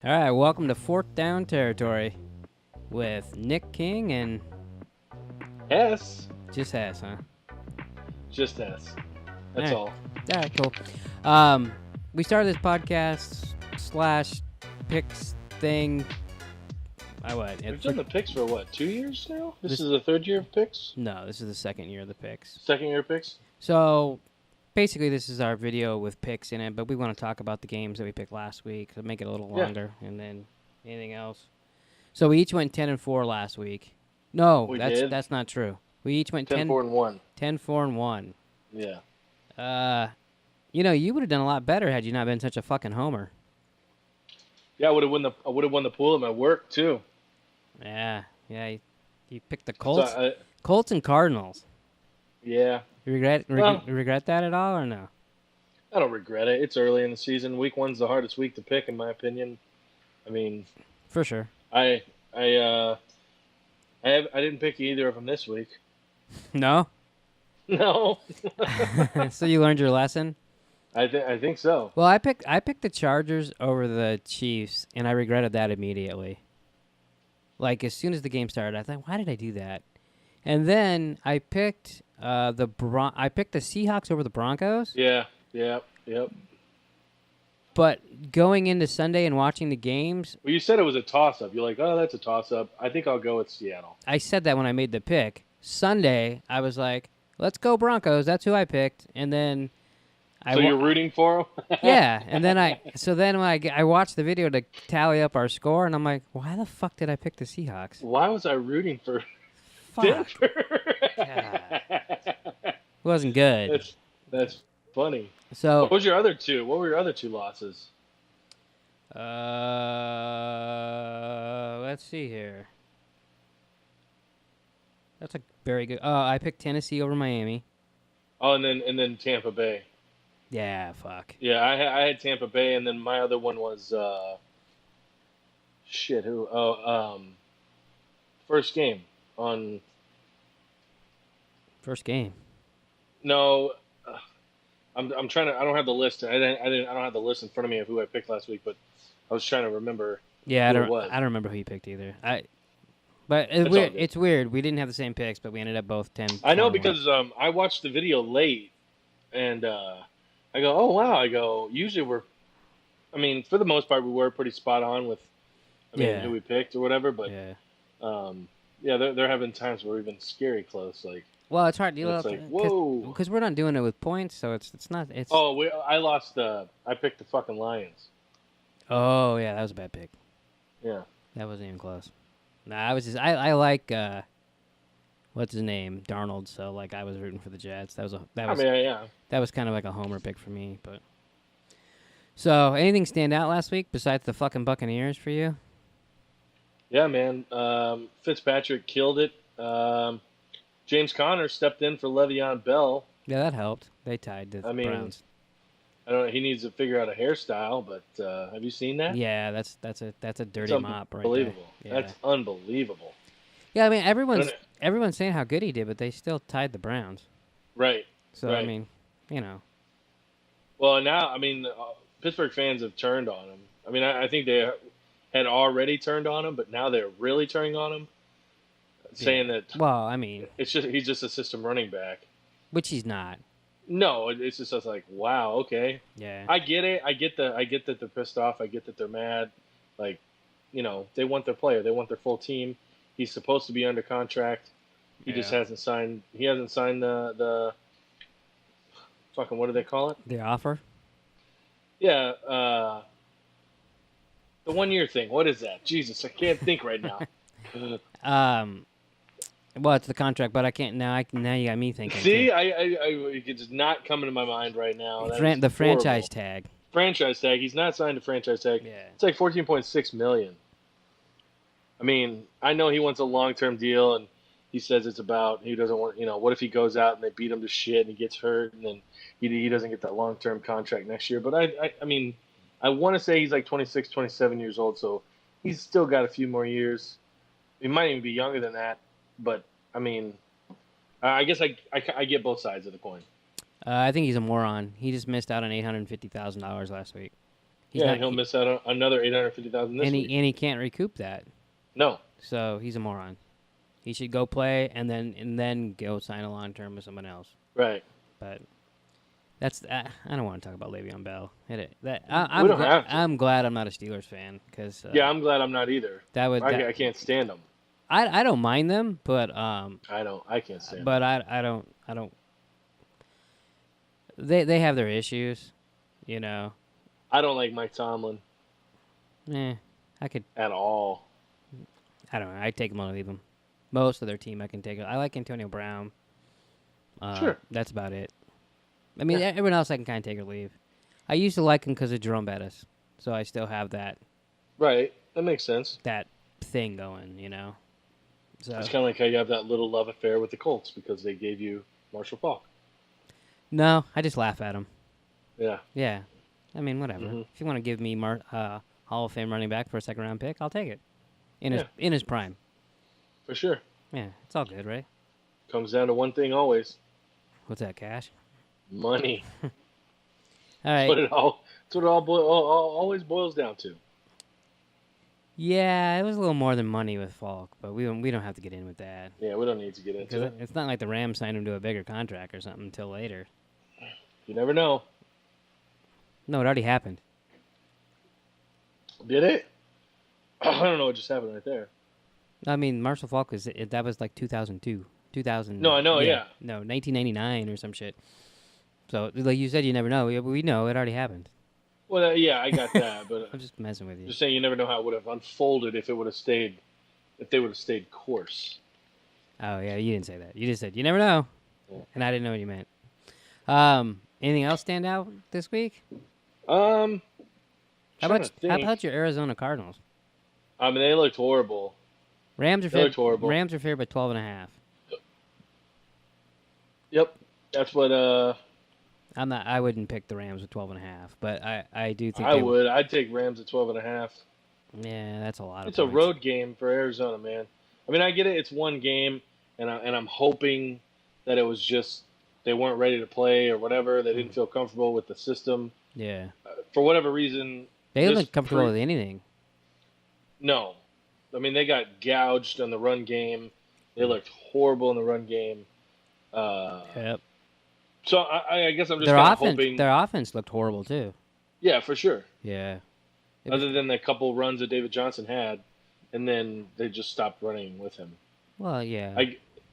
All right, welcome to Fourth Down Territory with Nick King and Hess. just Hess, huh? Just Hess. That's all. All right, cool. We started this podcast / picks thing. We've done the picks for what, 2 years now? This is the third year of picks? No, this is the second year of the picks. Second year of picks? So basically, this is our video with picks in it, but we want to talk about the games that we picked last week to make it a little longer, and then anything else. So we each went 10-4 last week. No, that's not true. We each went 10-4-1. 10-4-1. Yeah. You would have done a lot better had you not been such a fucking homer. Yeah, I would have won the pool at my work too. Yeah. You picked the Colts. So Colts and Cardinals. Yeah. You regret that at all or no? I don't regret it. It's early in the season. Week 1's the hardest week to pick, in my opinion. I mean, For sure. I didn't pick either of them this week. No. No. So you learned your lesson. I think so. Well, I picked the Chargers over the Chiefs, and I regretted that immediately. Like as soon as the game started, I thought, why did I do that? And then I picked the Seahawks over the Broncos. Yeah. Yep. But going into Sunday and watching the games, Well, you said it was a toss-up. You're like, oh, that's a toss-up. I think I'll go with Seattle. I said that when I made the pick. Sunday, I was like, let's go Broncos. That's who I picked. And then So you're rooting for them? Yeah, and then when I watched the video to tally up our score, and I'm like, why the fuck did I pick the Seahawks? Why was I rooting for Fuck. Denver? God. It wasn't good. That's funny. So What was your other two? What were your other two losses? Let's see here. That's a very good. I picked Tennessee over Miami. Oh, and then Tampa Bay. Yeah, fuck. Yeah, I had Tampa Bay, and then my other one was who? First game on. First game. No, I'm trying to. I don't have the list. I don't have the list in front of me of who I picked last week, but I was trying to remember. Yeah, I who it was. don't remember who you picked either. But That's all good. it's weird. We didn't have the same picks, but we ended up both 10. I know because I watched the video late, and I go, oh wow! I go, usually for the most part, we were pretty spot on with, who we picked or whatever. But there have been times where we've been scary close. Like, well, it's hard. it's like, whoa, because we're not doing it with points, so it's not. It's. Oh, I lost. I picked the fucking Lions. Oh yeah, that was a bad pick. Yeah, that wasn't even close. Nah, I like what's his name, Darnold. So like I was rooting for the Jets. That was kind of like a homer pick for me. But so anything stand out last week besides the fucking Buccaneers for you? Yeah, man. Fitzpatrick killed it. James Conner stepped in for Le'Veon Bell. Yeah, that helped. They tied the Browns. I don't know. He needs to figure out a hairstyle, but have you seen that? Yeah, that's a dirty mop right there. Unbelievable. Yeah. That's unbelievable. Yeah, I mean everyone's saying how good he did, but they still tied the Browns. Right. So right. I mean, Well, now Pittsburgh fans have turned on him. I think they had already turned on him, but now they're really turning on him, saying that. Well, he's just a system running back, which he's not. No, it's just like, wow, okay. Yeah. I get it. I get that they're pissed off. I get that they're mad. Like, they want their player. They want their full team. He's supposed to be under contract. He just hasn't signed. He hasn't signed the fucking, what do they call it? The offer? Yeah. The 1 year thing. What is that? Jesus, I can't think right now. Well, it's the contract, but I can't now. Now you got me thinking. See, it's not coming to my mind right now. The franchise tag. Franchise tag. He's not signed a franchise tag. Yeah. It's like $14.6 million. I know he wants a long-term deal, and he says it's about he doesn't want. What if he goes out and they beat him to shit and he gets hurt, and then he doesn't get that long-term contract next year? But I want to say he's like 26, 27 years old, so he's still got a few more years. He might even be younger than that. But I guess I get both sides of the coin. I think he's a moron. He just missed out on $850,000 last week. he'll miss out on another $850,000 this week. And he can't recoup that. No. So he's a moron. He should go play and then go sign a long term with someone else. Right. But that's I don't want to talk about Le'Veon Bell. I'm glad I'm not a Steelers fan because I'm glad I'm not either. I can't stand them. I don't mind them, but I can't stand them. But I don't. They have their issues, you know. I don't like Mike Tomlin. I could at all. I don't know. I take them or leave them. Most of their team I can take. I like Antonio Brown. Sure. That's about it. I mean, everyone else I can kind of take or leave. I used to like him because of Jerome Bettis, so I still have that. Right. That makes sense. That thing going, you know. So it's kind of like how you have that little love affair with the Colts because they gave you Marshall Faulk. No, I just laugh at him. Yeah. Yeah. I mean, whatever. Mm-hmm. If you want to give me Hall of Fame running back for a second-round pick, I'll take it. In his prime. For sure. Yeah, it's all good, right? Comes down to one thing always. What's that, cash? Money. All right. That's what it always boils down to. Yeah, it was a little more than money with Falk, but we don't have to get in with that. Yeah, we don't need to get into it. It's not like the Rams signed him to a bigger contract or something until later. You never know. No, it already happened. Did it? I don't know what just happened right there. I mean, Marshall Faulk that was like 2002. 2000. No, I know, yeah. No, 1999 or some shit. So, like you said, you never know. We know it already happened. Well, I got that, but I'm just messing with you. Just saying, you never know how it would have unfolded if they would have stayed course. Oh yeah, you didn't say that. You just said you never know, and I didn't know what you meant. Anything else stand out this week? How about your Arizona Cardinals? I mean, they looked horrible. Rams are favored by 12.5. Yep, that's what. I wouldn't pick the Rams at 12.5, but I do think I would. I'd take Rams at 12.5. Yeah, that's a lot. It's a road game for Arizona, man. I mean, I get it. It's one game, and I'm hoping that it was just they weren't ready to play or whatever. They didn't feel comfortable with the system. Yeah. For whatever reason. They didn't look comfortable with anything. No. I mean, they got gouged on the run game. They looked horrible in the run game. Yep. So I guess I'm just kind of hoping. Their offense looked horrible, too. Yeah, for sure. Yeah. Other than the couple runs that David Johnson had, and then they just stopped running with him. Well, yeah.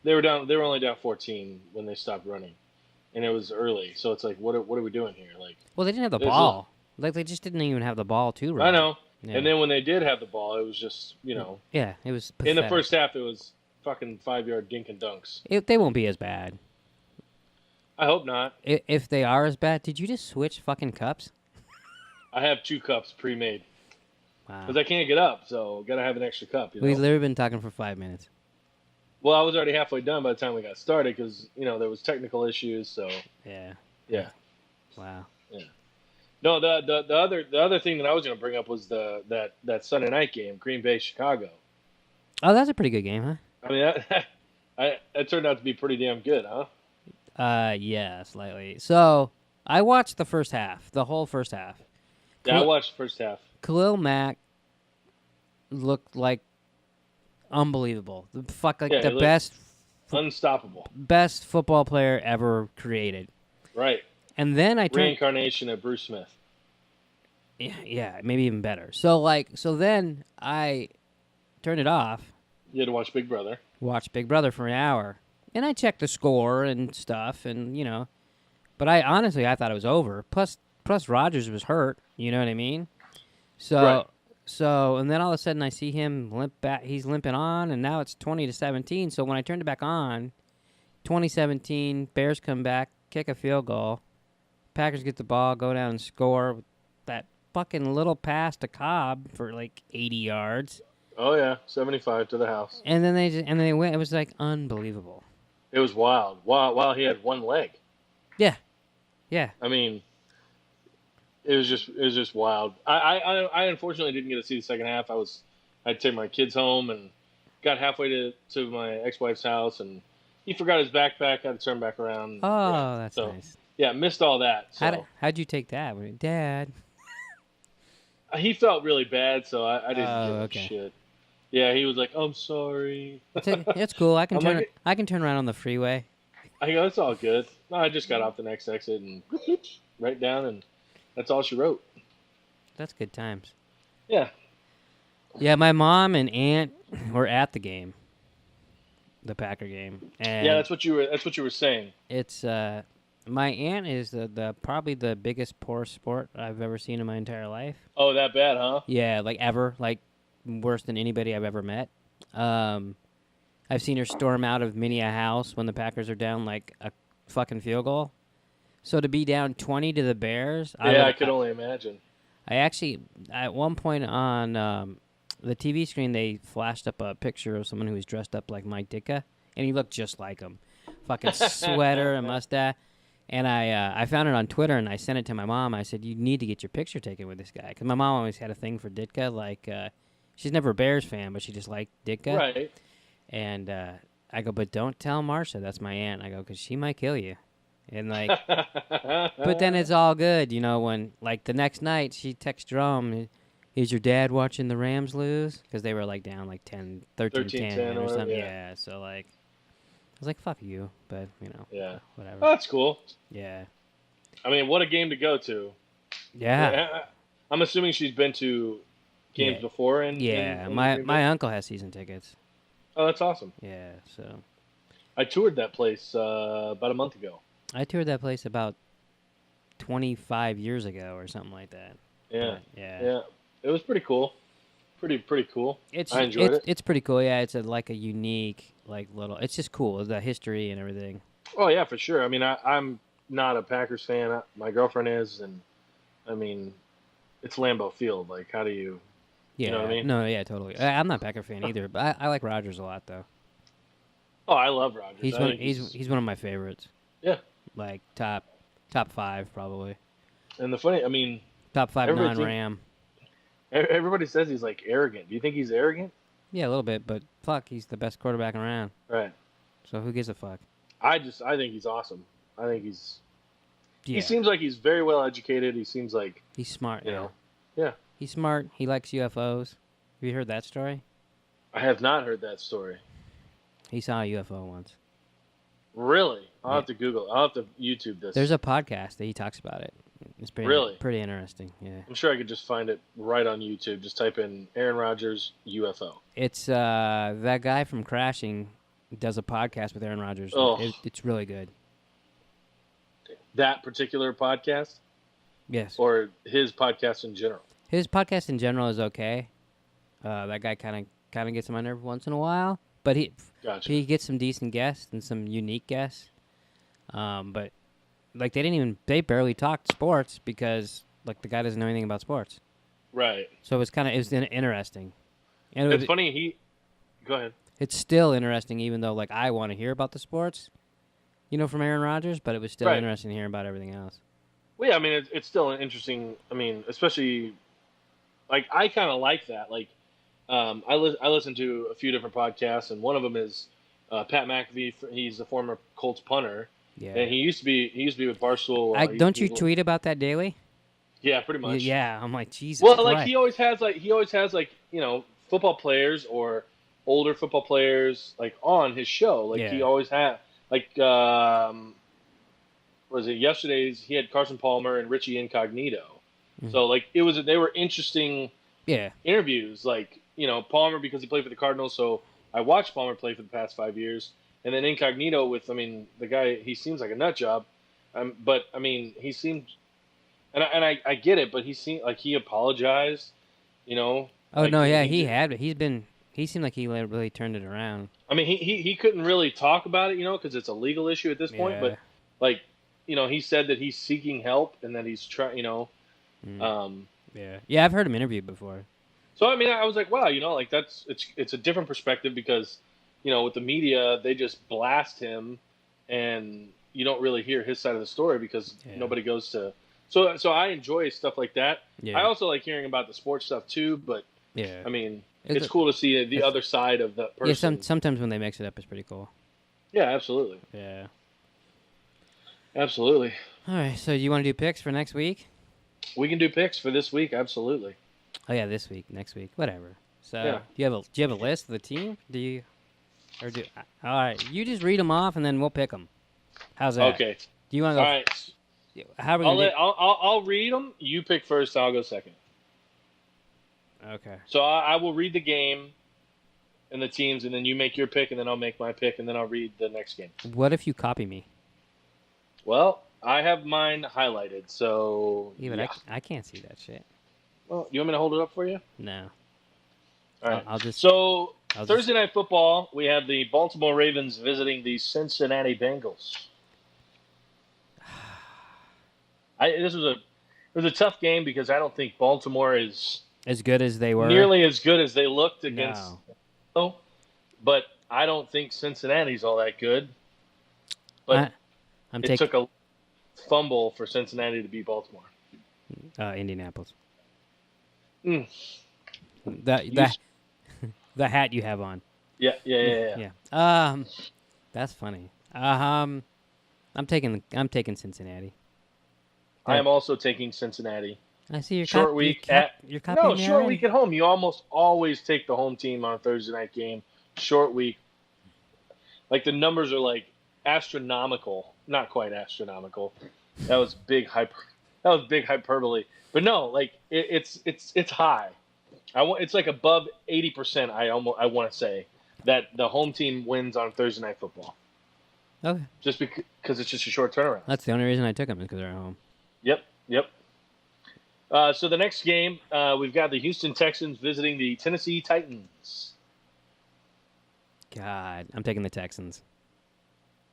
They were only down 14 when they stopped running, and it was early. So it's like, what are we doing here? Like, well, they didn't have the ball. Like they just didn't even have the ball to run. I know. Yeah. And then when they did have the ball, it was just Yeah, it was pathetic. In the first half, it was fucking 5-yard dink and dunks. They won't be as bad. I hope not. If they are as bad, did you just switch fucking cups? I have 2 cups pre-made. Wow. Because I can't get up, so gotta have an extra cup. We've literally been talking for 5 minutes. Well, I was already halfway done by the time we got started because there was technical issues. So yeah. Wow. Yeah. No, the other thing that I was gonna bring up was that Sunday night game, Green Bay Chicago. Oh, that's a pretty good game, huh? I mean, that turned out to be pretty damn good, huh? Yeah, slightly. So I watched the first half, the whole first half. Yeah, I watched the first half. Khalil Mack looked like unbelievable. The best, unstoppable, best football player ever created. Right. And then reincarnation of Bruce Smith. Yeah, maybe even better. So then I turned it off. You had to watch Big Brother. Watch Big Brother for an hour. And I checked the score and stuff, and but I thought it was over. Plus Rodgers was hurt. You know what I mean? So, right. And then all of a sudden I see him limp back. He's limping on, and now it's 20-17. So when I turned it back on, 2017, Bears come back, kick a field goal. Packers get the ball, go down and score with that fucking little pass to Cobb for like 80 yards. Oh yeah, 75 to the house. And then they went. It was like unbelievable. It was wild. While he had one leg. Yeah. I mean, it was just wild. I unfortunately didn't get to see the second half. I had to take my kids home and got halfway to my ex-wife's house, and he forgot his backpack. Had to turn back around. Oh, that's nice. Yeah, missed all that. So. How'd you take that? Dad. He felt really bad, so I didn't give him okay. shit. Yeah, he was like, "I'm sorry." It's cool. I can like, I can turn around on the freeway. I go, "It's all good." No, I just got off the next exit and right down, and that's all she wrote. That's good times. Yeah. Yeah, my mom and aunt were at the game, the Packer game, and Yeah, that's what you were saying. it's my aunt is the probably the biggest poor sport I've ever seen in my entire life. Oh, that bad, huh? Yeah, like ever, like worse than anybody I've ever met. I've seen her storm out of many a house when the Packers are down like a fucking field goal. So to be down 20 to the Bears, I could only imagine. I actually, at one point on the TV screen, they flashed up a picture of someone who was dressed up like Mike Ditka, and he looked just like him. Fucking sweater and mustache. And I found it on Twitter, and I sent it to my mom. I said, you need to get your picture taken with this guy. Because my mom always had a thing for Ditka. Like, she's never a Bears fan, but she just liked Ditka. Right. And I go, but don't tell Marsha that's my aunt. I go, because she might kill you. And, like, but then it's all good, you know, when, like, the next night she texts Jerome, is your dad watching the Rams lose? Because they were, like, down, like, 13-10 or something. Yeah, so, like, I was like, fuck you, but, you know, whatever. Oh, that's cool. Yeah. I mean, what a game to go to. Yeah. I'm assuming she's been to games before. My uncle has season tickets. Oh, that's awesome. Yeah, so. I toured that place about a month ago. I toured that place about 25 years ago or something like that. Yeah. But, yeah. Yeah. It was pretty cool. Pretty cool. I enjoyed it. It's pretty cool. Yeah, it's like a unique, like, little. It's just cool, the history and everything. Oh yeah, for sure. I mean, I'm not a Packers fan. My girlfriend is, and I mean, it's Lambeau Field. Like, how do you? Yeah. You know what I mean? No, yeah, totally. I'm not a Packer fan either, but I like Rodgers a lot though. Oh, I love Rodgers. He's one of my favorites. Yeah. Like top 5 probably. And I mean, top 5 non-Ram. Everybody says he's like arrogant. Do you think he's arrogant? Yeah, a little bit, but fuck, he's the best quarterback around. Right. So who gives a fuck? I think he's awesome. I think he's. Yeah. He seems like he's very well educated. He seems like he's smart. You know. Yeah. He's smart. He likes UFOs. Have you heard that story? I have not heard that story. He saw a UFO once. Really? I'll have to Google. I'll have to YouTube this. There's a podcast that he talks about it. It's pretty interesting. Yeah. I'm sure I could just find it right on YouTube. Just type in Aaron Rodgers UFO. It's that guy from Crashing does a podcast with Aaron Rodgers. Oh. It's really good. That particular podcast? Yes. Or his podcast in general? His podcast in general is okay. That guy kind of gets on my nerve once in a while, but he gets some decent guests and some unique guests. But like they barely talked sports because like the guy doesn't know anything about sports. Right. So it was interesting. And it's funny. Go ahead. It's still interesting, even though like I want to hear about the sports, you know, from Aaron Rodgers. But it was still interesting to hear about everything else. Well, yeah, I mean, it's still an interesting. I mean, especially like I kind of like that. Like, I listen to a few different podcasts, and one of them is Pat McAfee. He's a former Colts punter. Yeah. And he used to be with Barstool. Don't you tweet about that daily? Yeah, pretty much. Yeah, I'm like, Jesus. Well, like he always has you know, football players or older football players like on his show. Like he always had like was it yesterday's? He had Carson Palmer and Richie Incognito. Mm-hmm. So like they were interesting interviews. Like, you know, Palmer because he played for the Cardinals, so I watched Palmer play for the past 5 years. And then Incognito with, I mean, the guy, he seems like a nut job. But, I mean, he seemed, and I get it, but he seemed like he apologized, you know. Oh, like, no, yeah, he seemed like he really turned it around. I mean, he couldn't really talk about it, you know, because it's a legal issue at this point. But, like, you know, he said that he's seeking help and that he's trying, you know. Yeah, I've heard him interviewed before. So, I mean, I was like, wow, you know, like it's a different perspective because, you know, with the media, they just blast him, and you don't really hear his side of the story because nobody goes to. So I enjoy stuff like that. Yeah. I also like hearing about the sports stuff too, but I mean, it's cool to see the other side of that person. Yeah, sometimes when they mix it up, it's pretty cool. Yeah, absolutely. Yeah. Absolutely. All right, so you want to do picks for next week? We can do picks for this week, absolutely. Oh yeah, this week, next week, whatever. So do you have a list of the team? All right, you just read them off and then we'll pick them. How's that? Okay. Do you want to go? All right. How are we gonna do? I'll read them. You pick first. I'll go second. Okay. So I will read the game and the teams, and then you make your pick, and then I'll make my pick, and then I'll read the next game. What if you copy me? Well, I have mine highlighted, so yeah, but I can't see that shit. Well, you want me to hold it up for you? No. All right. I'll just. Thursday Night Football, we have the Baltimore Ravens visiting the Cincinnati Bengals. It was a tough game because I don't think Baltimore is as good as they were. Nearly as good as they looked against. No. But I don't think Cincinnati's all that good. But it took a fumble for Cincinnati to beat Baltimore. Indianapolis. Mm. The hat you have on. Yeah. That's funny. I'm taking Cincinnati. I am also taking Cincinnati. I see your short week short week at home. You almost always take the home team on a Thursday night game. Short week, like the numbers are like astronomical. Not quite astronomical. That was big hyperbole. But no, like it's high. It's like above 80%. I want to say that the home team wins on Thursday Night Football. Okay. Just because it's just a short turnaround. That's the only reason I took them is because they're at home. Yep. So the next game, we've got the Houston Texans visiting the Tennessee Titans. God, I'm taking the Texans.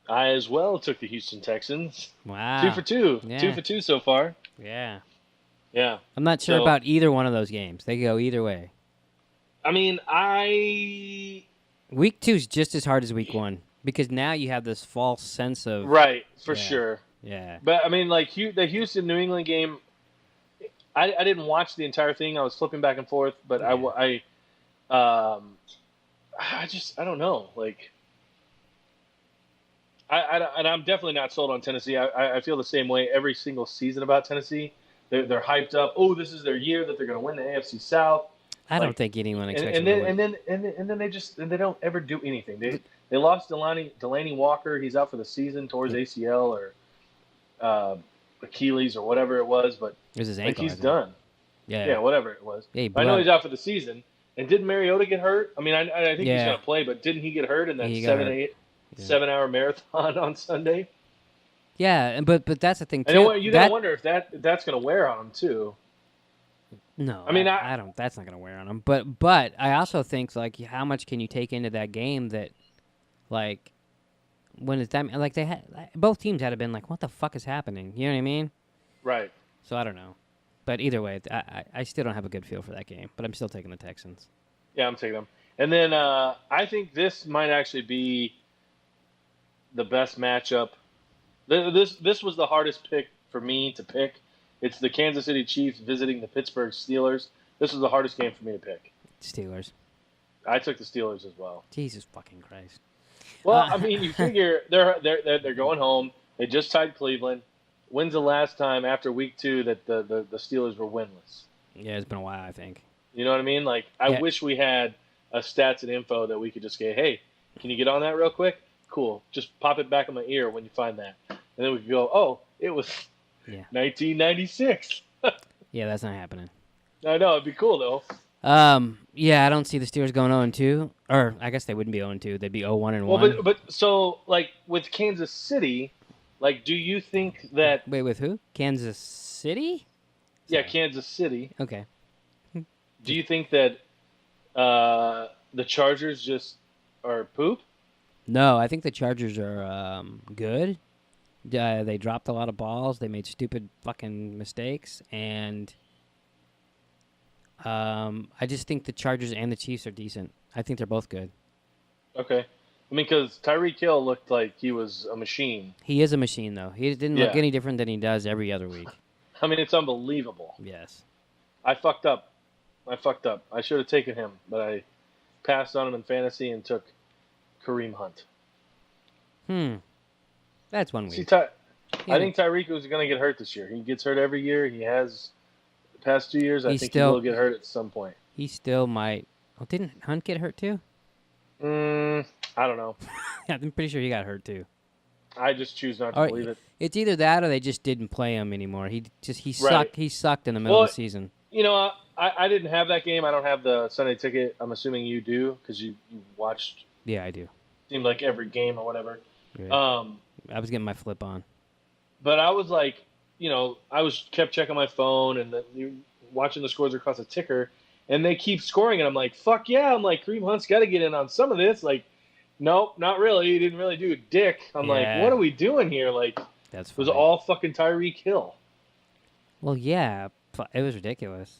I as well took the Houston Texans. Wow. 2 for 2. Yeah. 2 for 2 so far. Yeah. Yeah. I'm not sure about either one of those games. They could go either way. I mean, Week 2 is just as hard as week 1 because now you have this false sense of... Right, for sure. Yeah. But, I mean, like, the Houston-New England game, I didn't watch the entire thing. I was flipping back and forth, but I don't know. Like, and I'm definitely not sold on Tennessee. I feel the same way every single season about Tennessee. They're hyped up. Oh, this is their year that they're going to win the AFC South. I don't think anyone expects and then they don't ever do anything. They lost Delaney Walker. He's out for the season towards ACL or Achilles or whatever it was, but it was his ankle, he's done. Yeah, whatever it was. Yeah, I know he's out for the season. And didn't Mariota get hurt? I mean, I think he's going to play, but didn't he get hurt in that 7-hour marathon on Sunday? Yeah, but that's the thing too. And you gotta wonder if that's going to wear on him too. No, I mean, I don't. That's not going to wear on him. But I also think like how much can you take into that game that, like, when it's that like they had both teams had been like, what the fuck is happening? You know what I mean? Right. So I don't know, but either way, I still don't have a good feel for that game. But I'm still taking the Texans. Yeah, I'm taking them. And then I think this might actually be the best matchup. This was the hardest pick for me to pick. It's the Kansas City Chiefs visiting the Pittsburgh Steelers. This was the hardest game for me to pick. Steelers. I took the Steelers as well. Jesus fucking Christ. Well, I mean, you figure they're going home. They just tied Cleveland. When's the last time after week 2 that the Steelers were winless? Yeah, it's been a while, I think. You know what I mean? Like, I wish we had a stats and info that we could just get, hey, can you get on that real quick? Cool. Just pop it back in my ear when you find that. And then we could go, oh, it was 1996. Yeah, that's not happening. I know. It'd be cool, though. Yeah, I don't see the Steelers going 0-2. Or I guess they wouldn't be 0-2. They'd be 0-1-1. Well, but so, like, with Kansas City, like, do you think that... Wait, with who? Kansas City? Yeah, Kansas City. Okay. Do you think that the Chargers just are poop? No, I think the Chargers are good. They dropped a lot of balls. They made stupid fucking mistakes. And I just think the Chargers and the Chiefs are decent. I think they're both good. Okay. I mean, because Tyreek Hill looked like he was a machine. He is a machine, though. He didn't look any different than he does every other week. I mean, it's unbelievable. Yes. I fucked up. I should have taken him, but I passed on him in fantasy and took Kareem Hunt. That's one week. See, I think Tyreek was going to get hurt this year. He gets hurt every year. He has past 2 years. I think he will get hurt at some point. He still might. Oh, didn't Hunt get hurt too? I don't know. Yeah, I'm pretty sure he got hurt too. I just choose not to believe it. It's either that or they just didn't play him anymore. He sucked. Right. He sucked in the middle of the season. You know, I didn't have that game. I don't have the Sunday ticket. I'm assuming you do because you watched. Yeah, I do. Seemed like every game or whatever. Yeah. I was getting my flip on. But I was like, kept checking my phone and watching the scores across the ticker, and they keep scoring, and I'm like, fuck yeah! I'm like, Kareem Hunt's got to get in on some of this. Like, nope, not really. He didn't really do a dick. I'm like, what are we doing here? Like, that's it was all fucking Tyreek Hill. Well, yeah, it was ridiculous.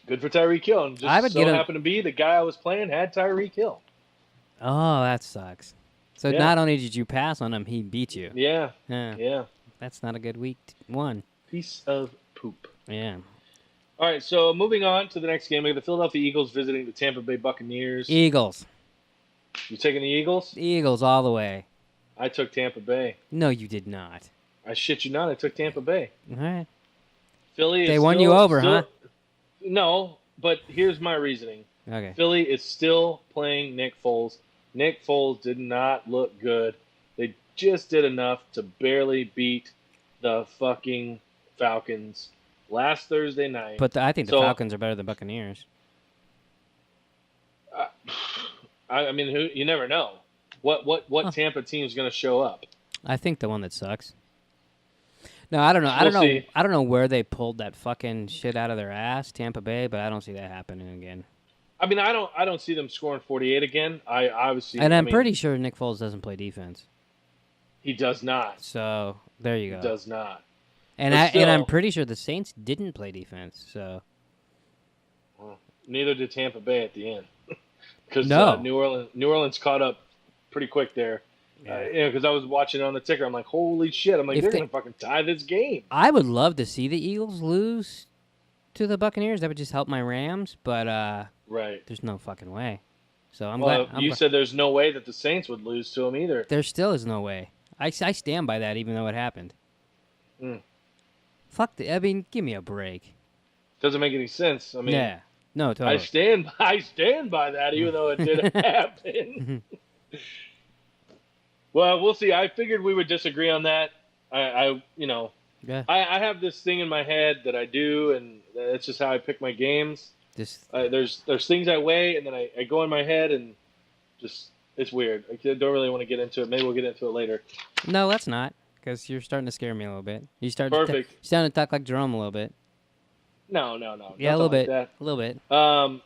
Good for Tyreek Hill, and just happened to be the guy I was playing had Tyreek Hill. Oh, that sucks. So not only did you pass on him, he beat you. Yeah. That's not a good week one. Piece of poop. Yeah. All right, so moving on to the next game, we have the Philadelphia Eagles visiting the Tampa Bay Buccaneers. Eagles. You taking the Eagles? The Eagles all the way. I took Tampa Bay. No, you did not. I shit you not. I took Tampa Bay. All right. Philly. They won you over, huh? No, but here's my reasoning. Okay. Philly is still playing Nick Foles. Nick Foles did not look good. They just did enough to barely beat the fucking Falcons last Thursday night. But I think the Falcons are better than Buccaneers. I mean, you never know. What Tampa team is going to show up? I think the one that sucks. No, I don't know. I don't know where they pulled that fucking shit out of their ass, Tampa Bay, but I don't see that happening again. I mean, I don't see them scoring 48 again. I'm pretty sure Nick Foles doesn't play defense. He does not. So there you go. He does not. And I'm pretty sure the Saints didn't play defense. So neither did Tampa Bay at the end, because New Orleans caught up pretty quick there. Because I was watching it on the ticker, I'm like, holy shit! I'm like, they're gonna fucking tie this game. I would love to see the Eagles lose to the Buccaneers. That would just help my Rams, but right. There's no fucking way. So you said there's no way that the Saints would lose to them either. There still is no way. I stand by that, even though it happened. Fuck I mean, give me a break. Doesn't make any sense. I mean, yeah, no, totally. I stand by that, even though it didn't happen. Well, we'll see. I figured we would disagree on that. I have this thing in my head that I do, and that's just how I pick my games. There's things I weigh, and then I go in my head, and just it's weird. I don't really want to get into it. Maybe we'll get into it later. No, let's not, because you're starting to scare me a little bit. You starting to talk like Jerome a little bit. No. Yeah, a little bit. A little bit.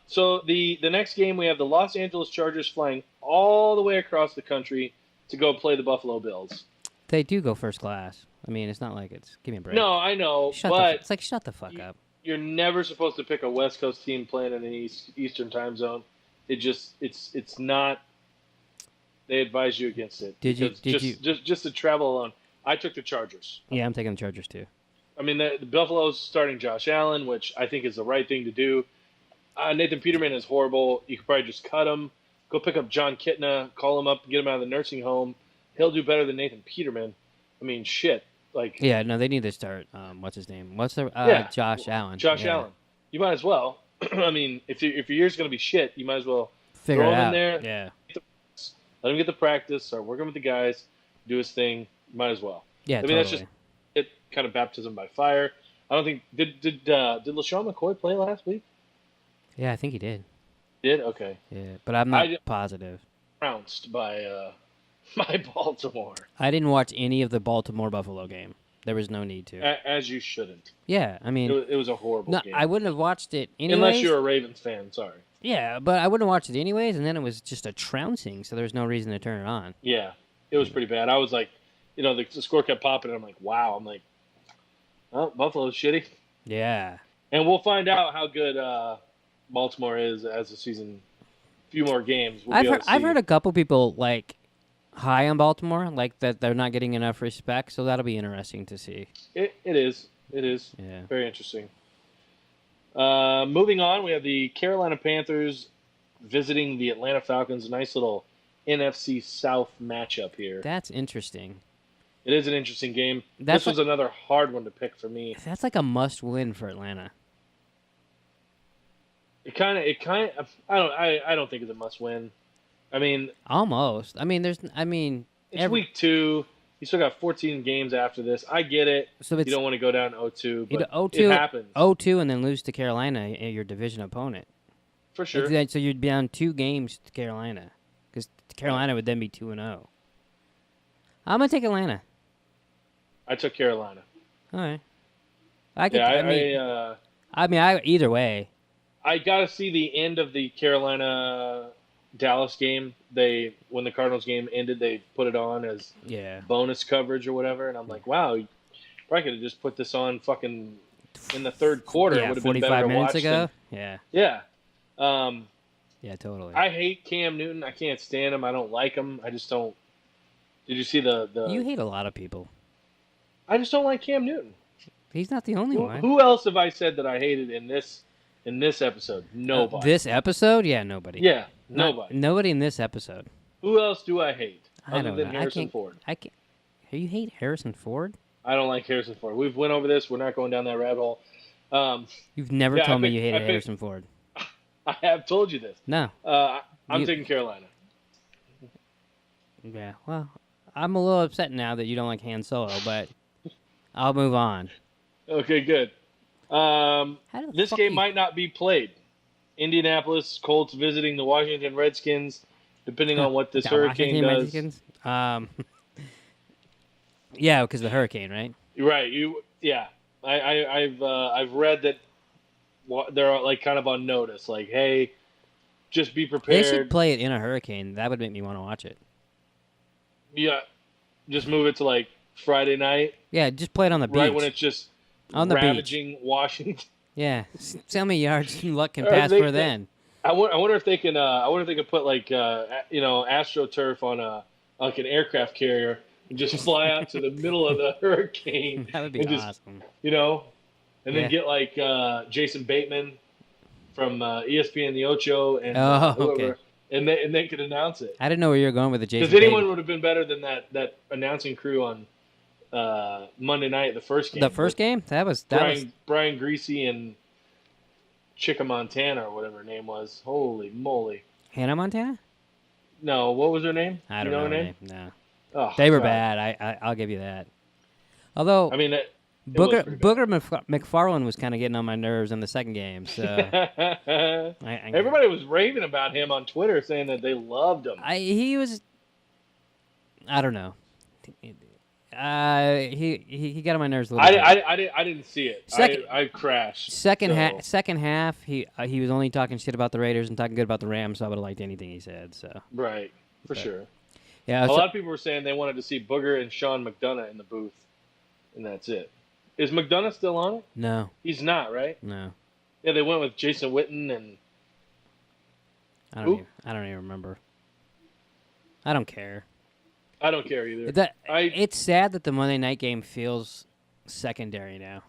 So the next game, we have the Los Angeles Chargers flying all the way across the country to go play the Buffalo Bills. They do go first class. I mean, it's not like it's... Give me a break. No, I know, it's like, shut the fuck up. You're never supposed to pick a West Coast team playing in an Eastern time zone. It's not... They advise you against it. Just to travel alone. I took the Chargers. Yeah, I'm taking the Chargers too. I mean, the Buffalo's starting Josh Allen, which I think is the right thing to do. Nathan Peterman is horrible. You could probably just cut him. Go pick up John Kitna, call him up, get him out of the nursing home. He'll do better than Nathan Peterman. I mean, shit. Yeah, no, they need to start. What's his name? Josh Allen. Josh Allen. You might as well. I mean, if your year's going to be shit, you might as well throw him in there. Yeah. Let him get the practice. Start working with the guys. Do his thing. Might as well. Yeah, I mean, that's just it. Kind of baptism by fire. I don't think did LaShawn McCoy play last week? Yeah, I think he did. Did? Okay. Yeah, but I'm not positive. Trounced by Baltimore. I didn't watch any of the Baltimore-Buffalo game. There was no need to. As you shouldn't. Yeah, I mean... It was a horrible game. I wouldn't have watched it anyways. Unless you're a Ravens fan, sorry. Yeah, but I wouldn't have watched it anyways, and then it was just a trouncing, so there was no reason to turn it on. Yeah, it was pretty bad. I was like, the score kept popping, and I'm like, wow. I'm like, well, Buffalo's shitty. Yeah. And we'll find out how good... Baltimore is as the season, few more games. I've heard a couple people high on Baltimore, that they're not getting enough respect. So that'll be interesting to see. It is. Yeah. Very interesting. Moving on, we have the Carolina Panthers visiting the Atlanta Falcons. Nice little NFC South matchup here. That's interesting. It is an interesting game. This was another hard one to pick for me. That's like a must-win for Atlanta. It kind of. I don't think it's a must-win. I mean, almost. I mean, it's week 2. You still got 14 games after this. I get it. So you don't want to go down 0-2, but it happens. 0-2 and then lose to Carolina, your division opponent. For sure. So you'd be down 2 games to Carolina, because Carolina would then be 2-0. I'm gonna take Atlanta. I took Carolina. All right. Either way. I gotta see the end of the Carolina Dallas game. When the Cardinals game ended, they put it on as bonus coverage or whatever, and I'm like, wow, you probably could have just put this on fucking in the third quarter. Yeah, it would have 45 been better minutes to watch ago. Yeah. Yeah, totally. I hate Cam Newton. I can't stand him. I don't like him. I just don't. Did you see the? You hate a lot of people. I just don't like Cam Newton. He's not the only one. Who else have I said that I hated in this episode? Nobody. This episode? Yeah, nobody. Yeah, nobody. Nobody in this episode. Who else do I hate other than Harrison Ford? I can't. You hate Harrison Ford? I don't like Harrison Ford. We've went over this. We're not going down that rabbit hole. You've never told me you hated Harrison Ford. I have told you this. No. I'm taking Carolina. Yeah, well, I'm a little upset now that you don't like Han Solo, but I'll move on. Okay, good. This game might not be played. Indianapolis Colts visiting the Washington Redskins, depending on what this hurricane does. Redskins? Yeah, because of the hurricane, right? Right. I've read that they're like kind of on notice, like, hey, just be prepared. They should play it in a hurricane. That would make me want to watch it. Yeah, just move it to like Friday night. Yeah, just play it on the beach. Right when it's just on the ravaging beach. Washington. Yeah, see how many yards luck can pass for then. I wonder if they can. I wonder if they could put like AstroTurf on like an aircraft carrier and just fly out to the middle of the hurricane. That would be awesome. And then get like Jason Bateman from ESPN The Ocho and whoever, and they could announce it. I didn't know where you were going with the Jason. Because anyone would have been better than that announcing crew on Monday night, the first game. The first game? That was Brian Greasy and Chicka Montana or whatever her name was. Holy moly. Hannah Montana? No, what was her name? I don't know her name. No. Oh, they were bad. I'll give you that. Although, I mean, Booger McFarland was kind of getting on my nerves in the second game. So everybody was raving about him on Twitter, saying that they loved him. He was. I don't know. He got on my nerves a little bit. I didn't see it. I crashed. Second half, he was only talking shit about the Raiders and talking good about the Rams, so I would have liked anything he said. So right, for sure. Yeah, a lot of people were saying they wanted to see Booger and Sean McDonough in the booth, and that's it. Is McDonough still on it? No, he's not. Right? No. Yeah, they went with Jason Witten and. I don't even remember. I don't care. I don't care either. It's sad that the Monday night game feels secondary now.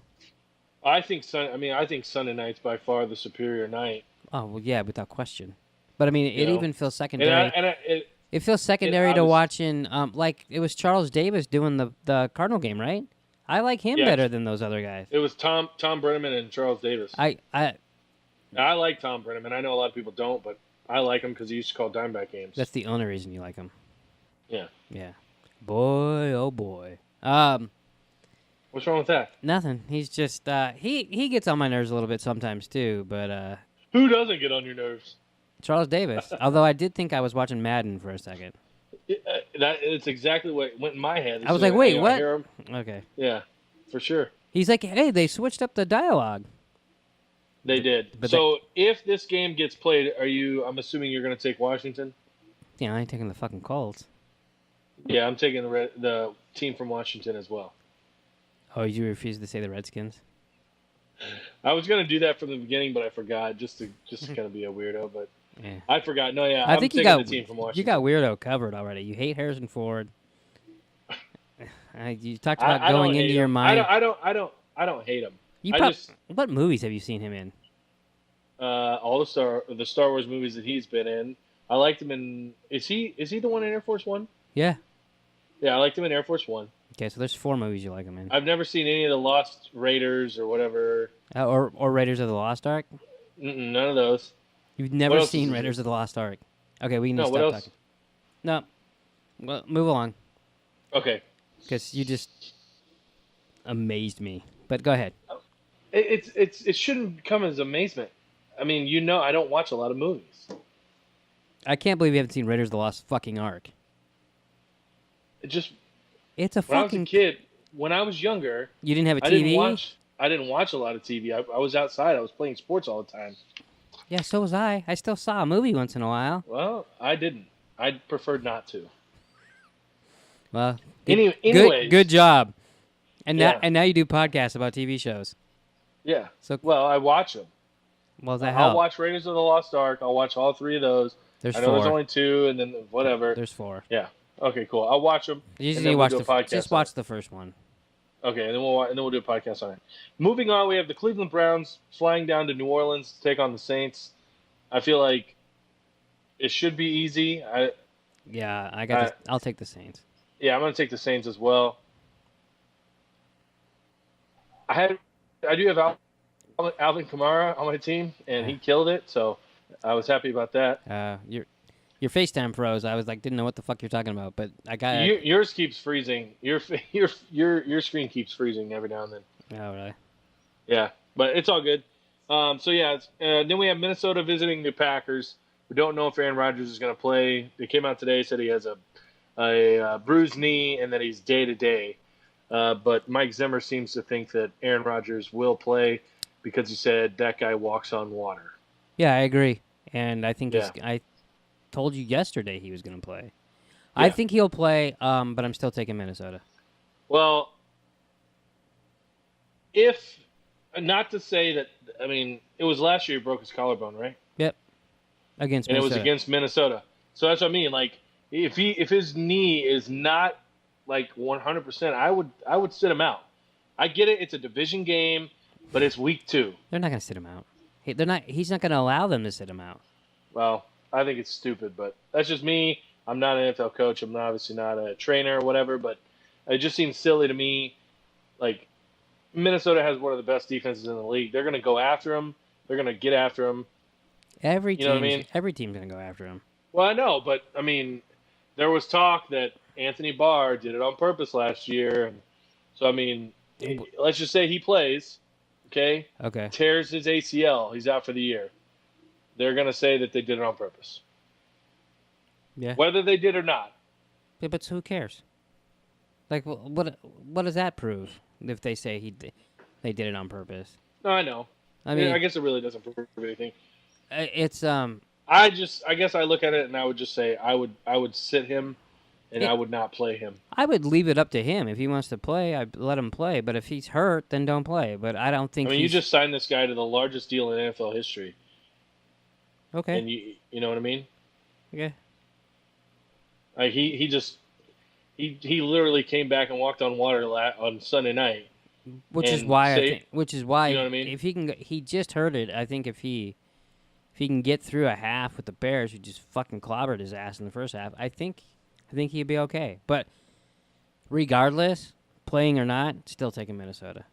I think Sunday night's by far the superior night. Oh well, yeah, without question. But I mean, it even feels secondary. It feels secondary to watching. Like it was Charles Davis doing the Cardinal game, right? I like him better than those other guys. It was Tom Brenneman and Charles Davis. I like Tom Brenneman. I know a lot of people don't, but I like him because he used to call Diamondback games. That's the only reason you like him. Yeah. Yeah. Boy, oh boy. What's wrong with that? Nothing. He's just he gets on my nerves a little bit sometimes too, but who doesn't get on your nerves? Charles Davis. Although I did think I was watching Madden for a second. It's exactly what went in my head. I was like, wait, what? Okay. Yeah, for sure. He's like, hey, they switched up the dialogue. They did. So if this game gets played, I'm assuming you're going to take Washington? Yeah, I ain't taking the fucking Colts. Yeah, I'm taking the team from Washington as well. Oh, you refuse to say the Redskins? I was going to do that from the beginning, but I forgot just to kind of be a weirdo, but yeah. I forgot. No, yeah, I think taking the team from Washington. You got weirdo covered already. You hate Harrison Ford. You talked about going into your mind. I don't hate him. What movies have you seen him in? All the Star Wars movies that he's been in. I liked him in. Is he the one in Air Force One? Yeah. Yeah, I liked him in Air Force One. Okay, so there's 4 movies you like him in. I've never seen any of the Lost Raiders or whatever. Or Raiders of the Lost Ark? None of those. You've never seen Raiders of the Lost Ark? Okay, we need to stop talking. No. Well, move along. Okay. Because you just amazed me. But go ahead. It shouldn't come as amazement. I mean, I don't watch a lot of movies. I can't believe you haven't seen Raiders of the Lost fucking Ark. It's a fucking... When I was a kid, when I was younger... You didn't have a TV? I didn't watch a lot of TV. I was outside. I was playing sports all the time. Yeah, so was I. I still saw a movie once in a while. Well, I didn't. I preferred not to. Well, anyways, good job. And now you do podcasts about TV shows. Yeah. Well, I watch them. Well, that help? I'll watch Raiders of the Lost Ark. I'll watch all 3 of those. There's 4. There's only 2, and then whatever. There's 4. Yeah. Okay, cool. I'll watch them. You just need to watch just watch the first one. Okay, and then we'll do a podcast on it. Moving on, we have the Cleveland Browns flying down to New Orleans to take on the Saints. I feel like it should be easy. I'll take the Saints. Yeah, I'm going to take the Saints as well. I do have Alvin Kamara on my team, and he killed it, so I was happy about that. Your FaceTime froze. I was like, didn't know what the fuck you're talking about, but I got yours keeps freezing. Your screen keeps freezing every now and then. Oh, really? Yeah, but it's all good. Then we have Minnesota visiting the Packers. We don't know if Aaron Rodgers is going to play. They came out today, said he has a bruised knee and that he's day-to-day. But Mike Zimmer seems to think that Aaron Rodgers will play because he said that guy walks on water. Yeah, I agree. And I think I told you yesterday he was going to play. Yeah. I think he'll play, but I'm still taking Minnesota. Well, not to say that, I mean, it was last year he broke his collarbone, right? Yep. Against Minnesota. And it was against Minnesota. So that's what I mean. Like, if his knee is not like 100%, I would sit him out. I get it. It's a division game, but it's week 2. They're not going to sit him out. He's not going to allow them to sit him out. Well, I think it's stupid, but that's just me. I'm not an NFL coach. I'm obviously not a trainer or whatever, but it just seems silly to me. Like, Minnesota has one of the best defenses in the league. They're going to go after him. They're going to get after him. Every team's going to go after him. Well, I know, but, I mean, there was talk that Anthony Barr did it on purpose last year. So, I mean, let's just say he plays, okay? Okay. Tears his ACL. He's out for the year. They're going to say that they did it on purpose. Yeah. Whether they did or not. Yeah, but who cares? Like, what does that prove if they say they did it on purpose? No, I know. I mean, I guess it really doesn't prove anything. It's I guess I look at it and I would just say I would sit him and I would not play him. I would leave it up to him. If he wants to play, I'd let him play. But if he's hurt, then don't play. But I don't think. I mean, you just signed this guy to the largest deal in NFL history. Okay. And you know what I mean? Okay. He literally came back and walked on water on Sunday night. Which is why you know what I mean? If he just heard it. I think if he can get through a half with the Bears, who just fucking clobbered his ass in the first half, I think he'd be okay. But regardless, playing or not, still taking Minnesota.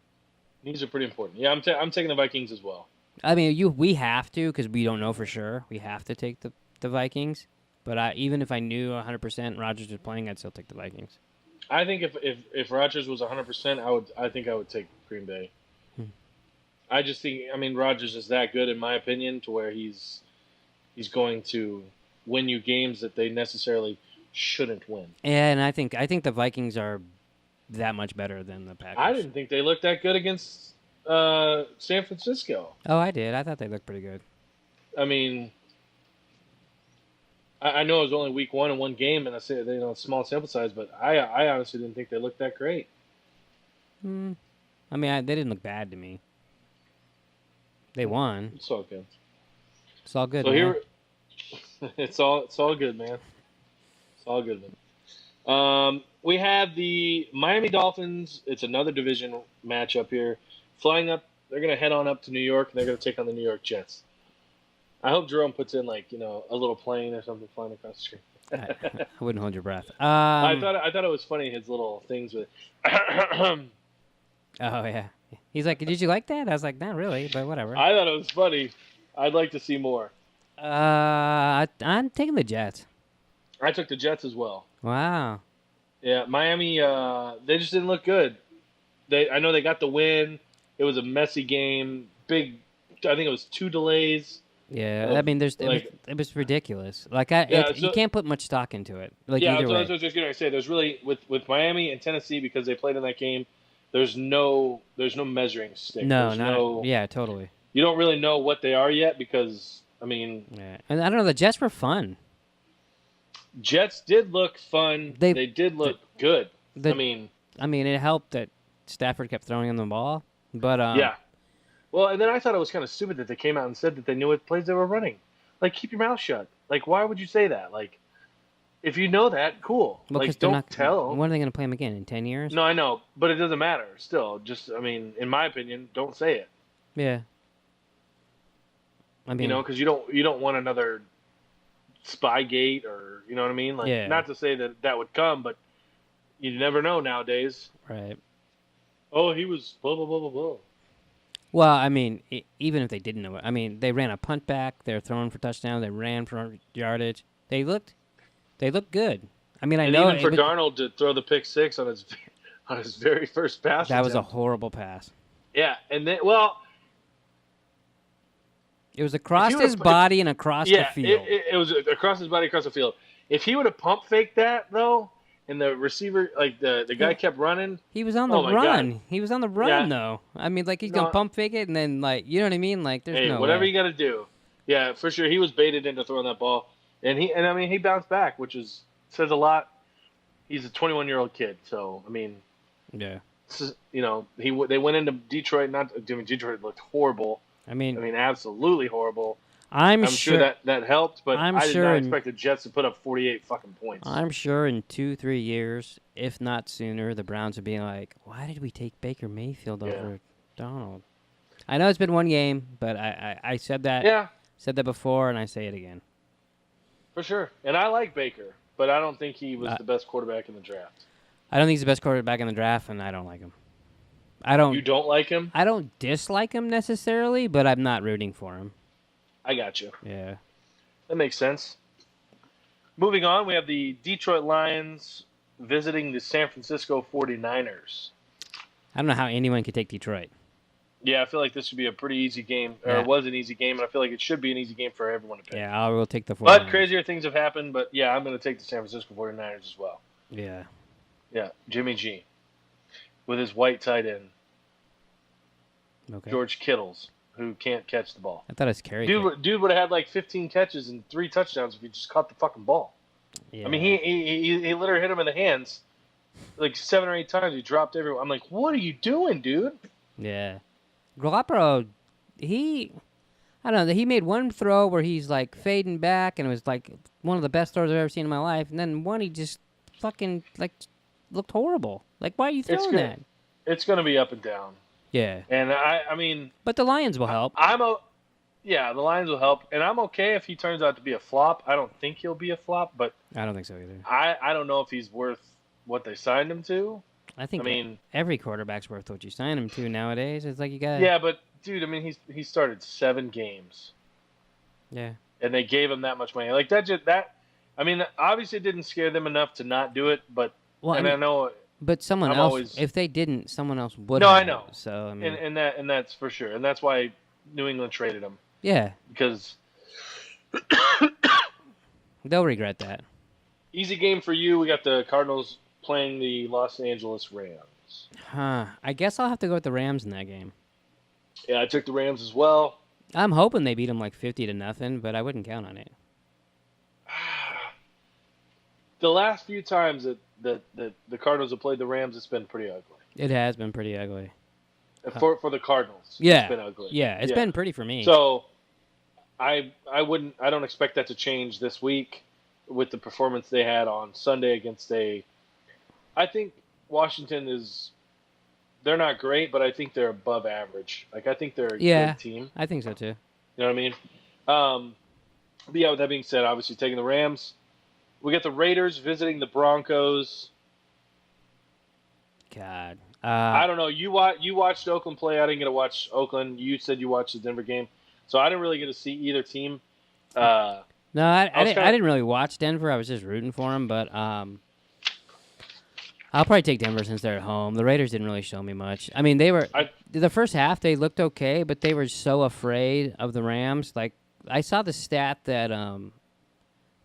These are pretty important. Yeah, I'm taking the Vikings as well. I mean, we have to because we don't know for sure. We have to take the Vikings. But even if I knew 100% Rodgers was playing, I'd still take the Vikings. I think if Rodgers was 100%, I think I would take Green Bay. I just think, I mean, Rodgers is that good in my opinion to where he's going to win you games that they necessarily shouldn't win. Yeah, and I think the Vikings are that much better than the Packers. I didn't think they looked that good against San Francisco. Oh, I did. I thought they looked pretty good. I mean, I know it was only week 1 and one game, and I say small sample size, but I honestly didn't think they looked that great. I mean, they didn't look bad to me. They won. It's all good. It's all good. So man. It's all good, man. It's all good, man. We have the Miami Dolphins. It's another division matchup here. Flying up, they're going to head on up to New York, and they're going to take on the New York Jets. I hope Jerome puts in, a little plane or something flying across the screen. I wouldn't hold your breath. I thought it was funny, his little things with. Oh yeah, he's like, did you like that? I was like, not really, but whatever. I thought it was funny. I'd like to see more. I'm taking the Jets. I took the Jets as well. Wow. Yeah, Miami. They just didn't look good. I know they got the win. It was a messy game. Big. I think it was 2 delays. Yeah, I mean, it was ridiculous. Like, you can't put much stock into it. Like, yeah, either way. That's what I was just gonna say. There's really with Miami and Tennessee, because they played in that game. There's no measuring stick. Yeah, totally. You don't really know what they are yet because I mean. Yeah, and I don't know. The Jets were fun. Jets did look fun. They did look good. I mean, it helped that Stafford kept throwing him the ball, but yeah. Well, and then I thought it was kind of stupid that they came out and said that they knew what plays they were running. Like, keep your mouth shut. Like, why would you say that? Like, if you know that, cool. Well, like, don't tell. When are they going to play him again? In 10 years? No, I know, but it doesn't matter. Still, just I mean, in my opinion, don't say it. Yeah. I mean, because you don't want another Spygate or you know what I mean. Like, yeah. Not to say that would come, but you never know nowadays. Right. Oh, he was blah blah blah blah blah. Well, I mean, even if they didn't know it, I mean, they ran a punt back. They were throwing for touchdowns. They ran for yardage. They looked good. I mean, even for Darnold to throw the pick 6 on his very first pass. That was a horrible pass. Yeah, and then it was across his body and across the field. It was across his body, across the field. If he would have pump faked that though, and the receiver, like the guy kept running. He was on the run. He was on the run though. I mean, like he's gonna pump fake it and then like you know what I mean? Like there's no whatever way. you got to do. Yeah, for sure. He was baited into throwing that ball, and I mean he bounced back, which says a lot. He's a 21-year-old kid, so I mean, yeah. They went into Detroit. Detroit looked horrible. I mean, absolutely horrible. I'm sure that helped, but I did not expect the Jets to put up 48 fucking points. I'm sure in 2-3 years, if not sooner, the Browns would be like, why did we take Baker Mayfield over Donald? I know it's been one game, but I said that. Yeah. Said that before, and I say it again. For sure. And I like Baker, but I don't think he was the best quarterback in the draft. I don't think he's the best quarterback in the draft, and I don't like him. You don't like him? I don't dislike him necessarily, but I'm not rooting for him. I got you. Yeah. That makes sense. Moving on, we have the Detroit Lions visiting the San Francisco 49ers. I don't know how anyone could take Detroit. Yeah, I feel like this should be a pretty easy game, or it was an easy game, and I feel like it should be an easy game for everyone to pick. Yeah, I will take the 49ers. But crazier things have happened, but yeah, I'm going to take the San Francisco 49ers as well. Yeah. Yeah, Jimmy G with his white tight end. Okay. George Kittles, who can't catch the ball. I thought it was Kerry. Dude would have had like 15 catches and 3 touchdowns if he just caught the fucking ball. Yeah. I mean, he literally hit him in the hands like 7 or 8 times. He dropped everyone. I'm like, what are you doing, dude? Yeah. Garoppolo, I don't know. He made one throw where he's like fading back, and it was like one of the best throws I've ever seen in my life. And then one he just fucking like looked horrible. Like, why are you throwing that? It's going to be up and down. Yeah. And I mean, but the Lions will help. The Lions will help, and I'm okay if he turns out to be a flop. I don't think he'll be a flop, but I don't think so either. I don't know if he's worth what they signed him to. I mean, every quarterback's worth what you sign him to nowadays. It's like you got. Yeah, but dude, I mean, he started 7 games. Yeah. And they gave him that much money. Like that. I mean, obviously it didn't scare them enough to not do it, but I know. But someone else, if they didn't, someone else would. No, I know. So I mean, and that's for sure, and that's why New England traded him. Yeah. Because they'll regret that. Easy game for you. We got the Cardinals playing the Los Angeles Rams. I guess I'll have to go with the Rams in that game. Yeah, I took the Rams as well. I'm hoping they beat them like 50-0, but I wouldn't count on it. The last few times that the Cardinals have played the Rams, it's been pretty ugly. It has been pretty ugly. For the Cardinals, yeah, it's been ugly. Yeah, it's been pretty for me. So I don't expect that to change this week with the performance they had on Sunday against I think Washington they're not great, but I think they're above average. Like, I think they're a good team. I think so too. You know what I mean? But yeah, with that being said, obviously taking the Rams. We got the Raiders visiting the Broncos. God. I don't know. You watched Oakland play. I didn't get to watch Oakland. You said you watched the Denver game. So I didn't really get to see either team. No, I didn't really watch Denver. I was just rooting for them, but I'll probably take Denver since they're at home. The Raiders didn't really show me much. I mean, the first half they looked okay, but they were so afraid of the Rams. Like I saw the stat that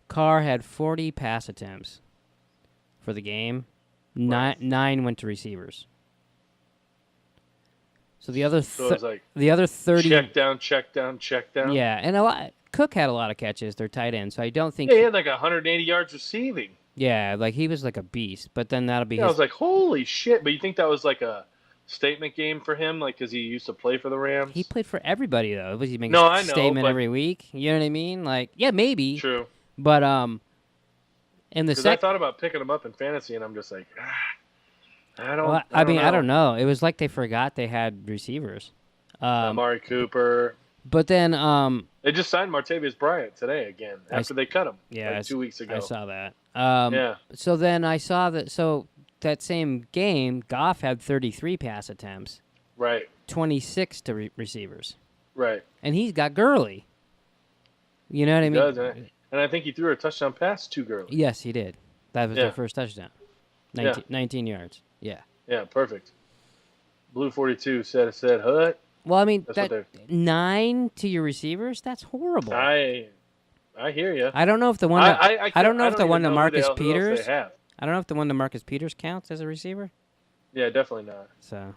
Carr had 40 pass attempts for the game. Right. Nine went to receivers. So the other like the other 30 check down. Yeah, and Cook had a lot of catches. They're tight end, so I don't think he had like 180 yards receiving. Yeah, like he was like a beast. But then that'll be. I was like, holy shit! But you think that was like a statement game for him, like because he used to play for the Rams? He played for everybody though. Was he making a statement every week? You know what I mean? Like, yeah, maybe. True. But in the I thought about picking him up in fantasy, and I'm just like, I don't know. I don't know. It was like they forgot they had receivers. Amari Cooper. But then they just signed Martavius Bryant today again after they cut him. Yeah, 2 weeks ago. I saw that. Yeah. So then I saw that. So that same game, Goff had 33 pass attempts. Right. 26 to receivers. Right. And he's got Gurley. You know what I mean? Does, and I think he threw a touchdown pass to Gurley. Yes, he did. That was their first touchdown. 19 yards. Yeah. Yeah, perfect. Blue 42 said Hut. Well, I mean, 9 to your receivers, that's horrible. I hear you. I don't know if the one I don't know if the one to Marcus Peters. I don't know if the one to Marcus Peters counts as a receiver. Yeah, definitely not. So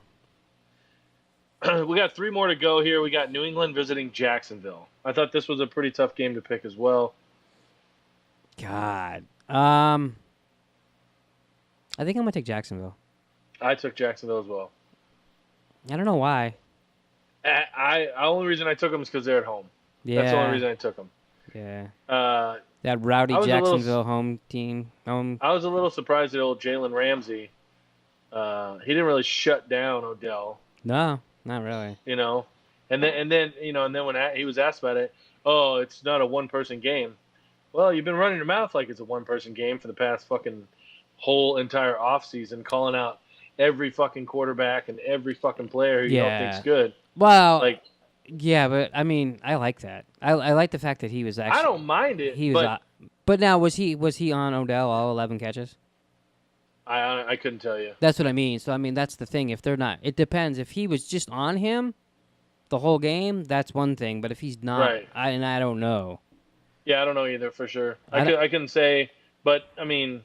we got 3 more to go here. We got New England visiting Jacksonville. I thought this was a pretty tough game to pick as well. God. I think I'm going to take Jacksonville. I took Jacksonville as well. I don't know why. The only reason I took them is because they're at home. Yeah. That's the only reason I took them. Yeah. That rowdy Jacksonville home team. I was a little surprised at old Jalen Ramsey. He didn't really shut down Odell. No, not really. You know, and then when he was asked about it, oh, it's not a one-person game. Well, you've been running your mouth like it's a one-person game for the past fucking whole entire offseason, calling out every fucking quarterback and every fucking player who you don't think's good. Well, yeah, but I mean, I like that. I like the fact that he was actually. I don't mind it. He was, but now was he on Odell all 11 catches? I couldn't tell you. That's what I mean. So I mean, that's the thing. If they're not, it depends. If he was just on him the whole game, that's one thing. But if he's not, right. I don't know. Yeah, I don't know either for sure. I couldn't say, but I mean,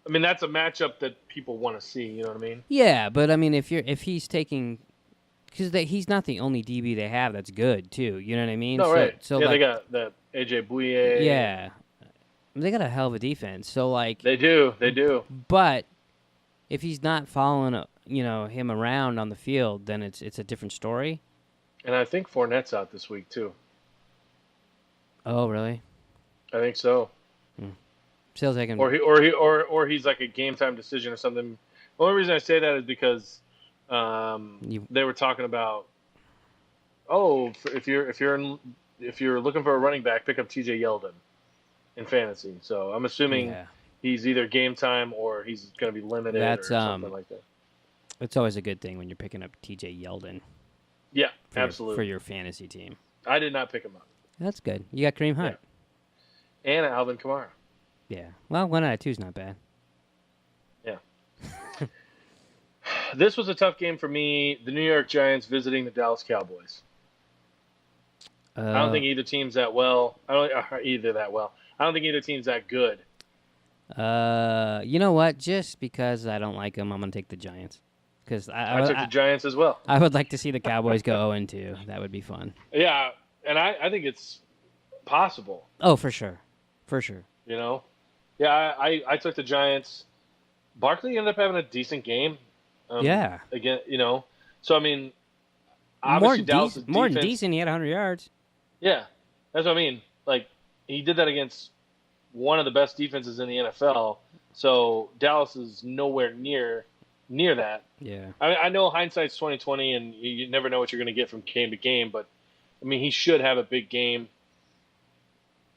that's a matchup that people want to see. You know what I mean? Yeah, but I mean, if he's taking, because he's not the only DB they have that's good too. You know what I mean? No, right. So yeah, they got that AJ Bouye. Yeah, they got a hell of a defense. So like they do. But if he's not following, him around on the field, then it's a different story. And I think Fournette's out this week too. Oh, really? I think so. Feels like him. Or he's like a game time decision or something. The only reason I say that is because they were talking about, if you're looking for a running back, pick up TJ Yeldon in fantasy. So I'm assuming he's either game time or he's going to be limited or something like that. It's always a good thing when you're picking up TJ Yeldon. Yeah, absolutely. For your fantasy team. I did not pick him up. That's good. You got Kareem Hunt. Yeah. And Alvin Kamara. Yeah. Well, 1 out of 2 is not bad. Yeah. This was a tough game for me. The New York Giants visiting the Dallas Cowboys. I don't think either team's that well. I don't think either team's that good. You know what? Just because I don't like them, I'm going to take the Giants. Because I took the Giants as well. I would like to see the Cowboys go 0-2. That would be fun. Yeah, and I think it's possible. Oh, for sure. For sure. You know? Yeah, I took the Giants. Barkley ended up having a decent game. Yeah. Again, So, I mean, obviously Dallas' defense. More than decent. He had 100 yards. Yeah. That's what I mean. Like, he did that against one of the best defenses in the NFL. So, Dallas is nowhere near that. Yeah. I know hindsight's 20/20, and you never know what you're going to get from game to game, but I mean, he should have a big game.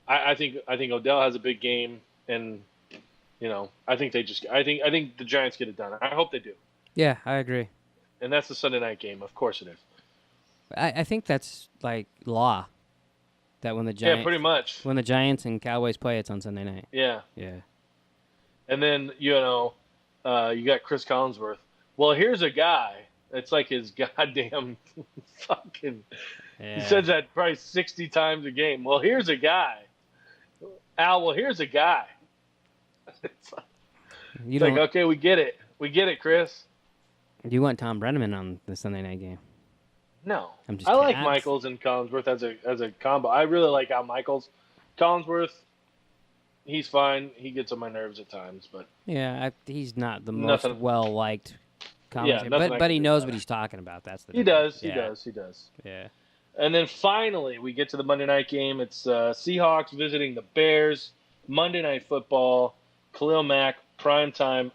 I think Odell has a big game. and I think the Giants get it done. I hope they do. Yeah, I agree. And that's the Sunday night game. Of course it is. I think that's like law. That when the Giants, pretty much. When the Giants and Cowboys play, it's on Sunday night. Yeah. Yeah. And then you got Chris Collinsworth. Well, here's a guy. It's like his goddamn fucking. Yeah. He says that probably 60 times a game. Well, here's a guy. Al. Well, here's a guy. It's like okay, we get it. We get it, Chris. You want Tom Brenneman on the Sunday night game? No, I like Michaels and Collinsworth as a combo. I really like Al Michaels. Collinsworth, he's fine. He gets on my nerves at times, but he's not the most well liked commentator. But he knows what he's talking about. That's the difference. He does. Yeah. And then finally, we get to the Monday night game. It's Seahawks visiting the Bears. Monday Night Football. Khalil Mack, prime time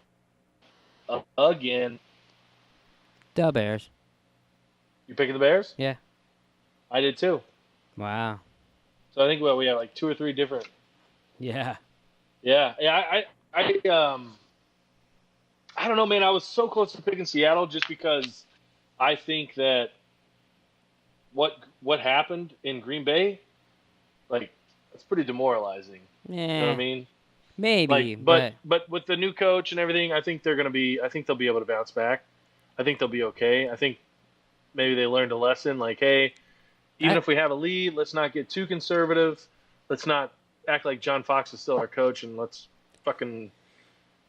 again. The Bears. You picking the Bears? Yeah. I did too. Wow. So I think we have like 2 or 3 different. Yeah. Yeah. I don't know, man. I was so close to picking Seattle just because I think that what happened in Green Bay, like, it's pretty demoralizing. Yeah. You know what I mean? Maybe. But with the new coach and everything, I think they'll be able to bounce back. I think they'll be okay. I think maybe they learned a lesson. Like, hey, even if we have a lead, let's not get too conservative. Let's not act like John Fox is still our coach, and let's fucking.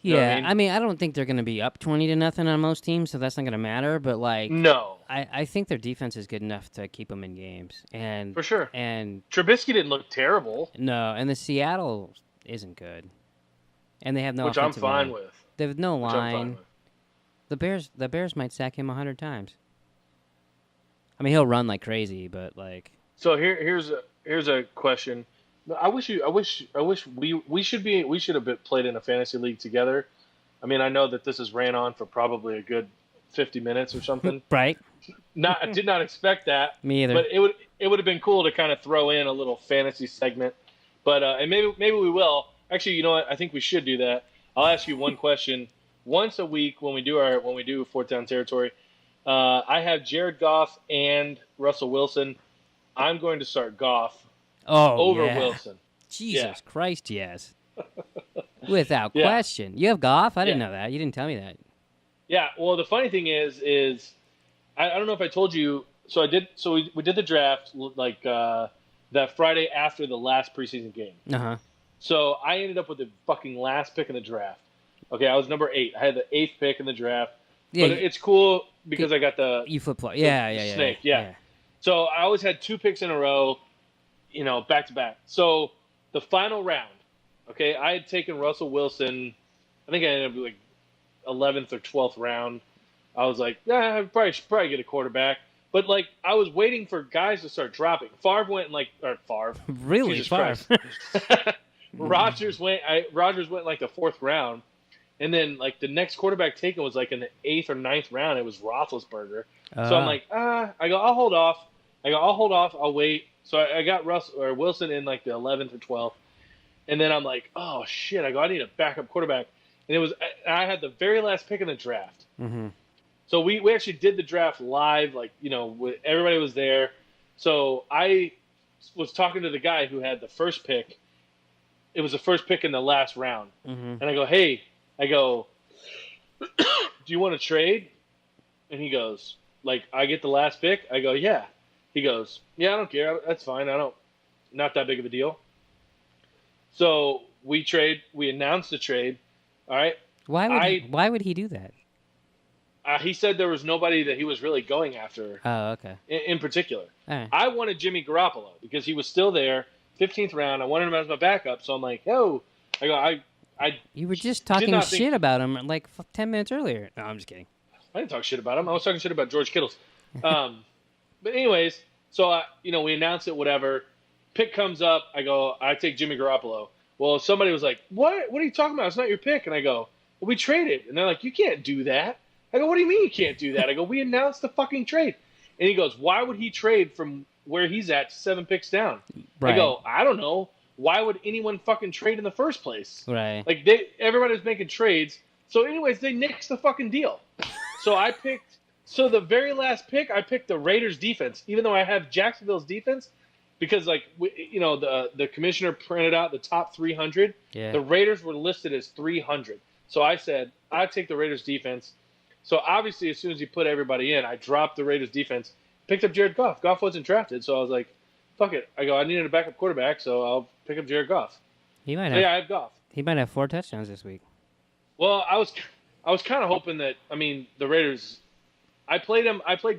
Yeah, I mean, I don't think they're going to be up 20-0 on most teams, so that's not going to matter. But like, no, I think their defense is good enough to keep them in games, and for sure. And Trubisky didn't look terrible. No, and the Seattle isn't good, and they have no. Which I'm fine with. They have no line. The Bears might sack him 100 times. I mean, he'll run like crazy, but like. So here's a question. I wish we should have played in a fantasy league together. I mean, I know that this has ran on for probably a good 50 minutes or something. Right. I did not expect that. Me either. But it would have been cool to kind of throw in a little fantasy segment. But and maybe we will. Actually, you know what? I think we should do that. I'll ask you one question. Once a week when we do Fourth Down Territory, I have Jared Goff and Russell Wilson. I'm going to start Goff over Wilson. Jesus Christ, yes. Without question. You have Goff? I didn't know that. You didn't tell me that. Yeah, well, the funny thing is I don't know if I told you. So we did the draft like that Friday after the last preseason game. Uh-huh. So I ended up with the fucking last pick in the draft. Okay, I was number 8. I had the 8th pick in the draft. Yeah, but it's cool because I got the flip-flop. Snake. Yeah. So I always had 2 picks in a row, back to back. So the final round, okay, I had taken Russell Wilson. I think I ended up like 11th or 12th round. I was like, yeah, I should probably get a quarterback. But like, I was waiting for guys to start dropping. Favre went Favre. Really, Jesus Favre. Rodgers went like the 4th round. And then, like, the next quarterback taken was, like, in the 8th or 9th round. It was Roethlisberger. So I'm like, I'll hold off. I'll wait. So I got Wilson in, like, the 11th or 12th. And then I'm like, oh, shit. I need a backup quarterback. And I had the very last pick in the draft. Mm-hmm. So we actually did the draft live, like, everybody was there. So I was talking to the guy who had the first pick. It was the first pick in the last round. Mm-hmm. And I go, hey. Do you want to trade? And he goes, like, I get the last pick? I go, yeah. He goes, yeah, I don't care. That's fine. Not that big of a deal. So we announced the trade. All right. Why would he do that? He said there was nobody that he was really going after. Oh, okay. In particular. All right. I wanted Jimmy Garoppolo because he was still there, 15th round. I wanted him as my backup. So I'm like, you were just talking shit about him like 10 minutes earlier. No, I'm just kidding. I didn't talk shit about him. I was talking shit about George Kittle's. But anyways, so we announced it, whatever. Pick comes up. I take Jimmy Garoppolo. Well, somebody was like, what? What are you talking about? It's not your pick. And I go, well, we traded. And they're like, you can't do that. I go, what do you mean you can't do that? I go, we announced the fucking trade. And he goes, why would he trade from where he's at 7 picks down? Right. I go, I don't know. why would anyone fucking trade in the first place? Right. Like everybody was making trades. So anyways, they nixed the fucking deal. So so the very last pick, I picked the Raiders defense, even though I have Jacksonville's defense, because like the commissioner printed out the top 300. Yeah. The Raiders were listed as 300. So I said I'd take the Raiders defense. So obviously, as soon as he put everybody in, I dropped the Raiders defense, picked up Jared Goff. Goff wasn't drafted, so I was like, fuck it. I needed a backup quarterback, so I'll pick up Jared Goff. He might have. Yeah, I have Goff. He might have 4 touchdowns this week. Well, I was kind of hoping that. I mean, the Raiders. I played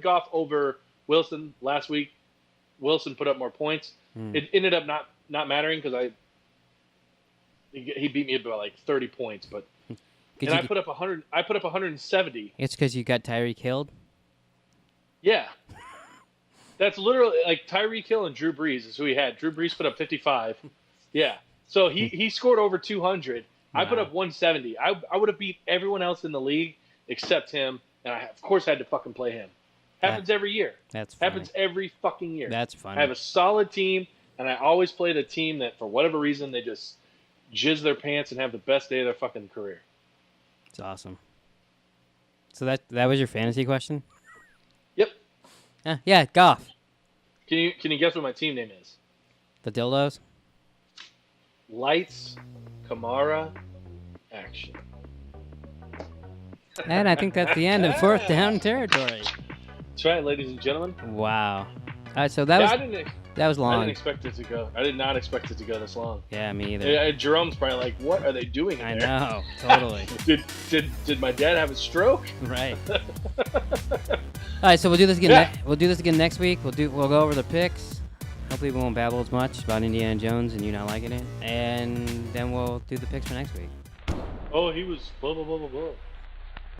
Goff over Wilson last week. Wilson put up more points. It ended up not mattering because he beat me by like 30 points, but I put up 100. I put up 170. It's because you got Tyreek killed. Yeah, that's literally like Tyreek Hill and Drew Brees is who he had. Drew Brees put up 55. Yeah, so he scored over 200. Wow. I put up 170. I would have beat everyone else in the league except him, and I of course had to fucking play him. Happens every year. That's funny. Happens every fucking year. That's funny. I have a solid team, and I always play the team that for whatever reason they just jizz their pants and have the best day of their fucking career. It's awesome. So that was your fantasy question? Yep. Yeah, Goff. Can you guess what my team name is? The Dildos? Lights, Kamara, Action. And I think that's the end of 4th down territory. That's right, ladies and gentlemen. Wow. All right, so that was long. I didn't expect it to go. I did not expect it to go this long. Yeah, me either. Jerome's probably like, "What are they doing in there?" I know, totally. Did my dad have a stroke? Right. All right, so we'll do this again. Yeah. We'll do this again next week. We'll go over the picks. Hopefully, we won't babble as much about Indiana Jones and you not liking it, and then we'll do the picks for next week. Oh, he was blah blah blah blah blah.